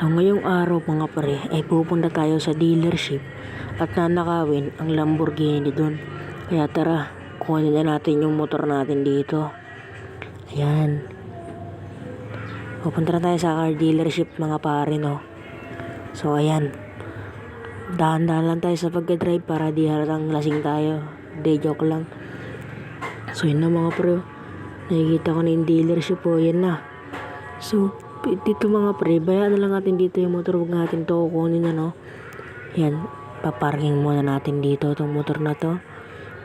So ngayong araw mga pre ay pupunta tayo sa dealership at nanakawin ang Lamborghini doon. Kaya tara, kunin na natin yung motor natin dito. Ayan. Pupunta na tayo sa car dealership mga pare, no. So ayan. Dahan-dahan lang tayo sa pagka-drive para di halatang lasing tayo. Hindi, joke lang. So yun na mga pre. Nakikita ko na yung dealership po. Yan na. So dito mga pre, bayaan na lang natin dito yung motor. Huwag natin to kukunin na, no. Yan, paparking muna natin dito itong motor na to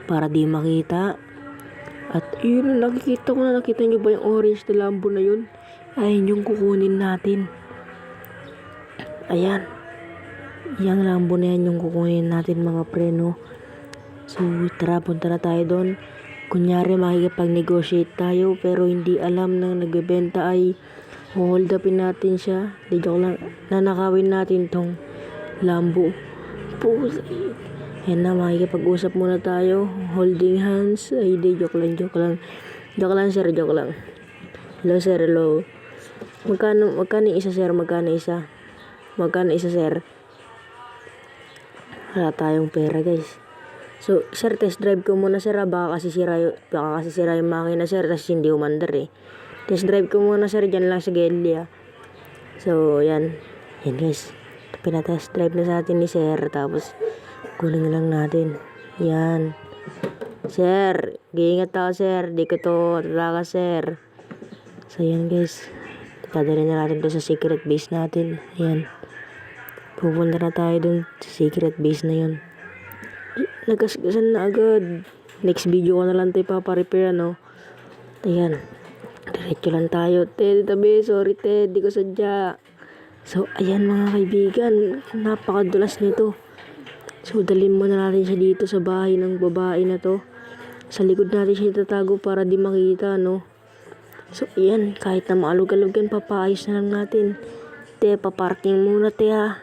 para di makita. At yun, nakikita nyo ba yung orange na Lambo na yun? Ayun yung kukunin natin. Ayan, yung Lambo na yan yung kukunin natin mga pre, no. So tara, punta na tayo doon. Kunyari makikipag-negotiate tayo pero hindi alam na nagbebenta ay hold upin natin siya. Di joke lang, nanakawin natin tong Lambo. Yan na, makikipag-usap muna tayo. Holding hands. Ay di, joke lang. Joke lang sir, joke lang. Hello sir, hello. Magkano isa sir? Magkano isa sir? Wala tayong pera guys. So sir, test drive ko muna sir. Baka kasi sira yung makina sir. Tapos hindi umandar eh. Test drive ko muna sir, dyan lang sa Gelia. So yan guys, pinatest drive na sa atin ni sir. Tapos kunin lang natin. Yan sir, giingat ako sir, di ko to tatakas sir. So yan guys, dadalhin na natin to sa secret base natin. Yan, pupunta na tayo dun sa secret base na yun. Nagasgasan na agad. Next video ko na lang tayo paparepair, ano. Ayan, diretso lang tayo. Ted, tabi, sorry Ted, di ko sadya. So ayan mga kaibigan, napakadulas nito. So dalhin muna natin siya dito sa bahay ng babae na to. Sa likod natin siya itatago para di makita, no. So ayan, kahit na maalog-alog yan, papaayos na lang natin. Te, paparking muna te ha.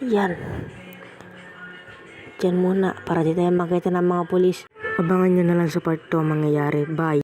Yan, dyan muna para di tayo makita ng mga polis. Abangan nyo na lang sa part 2 mangyayari. Bye.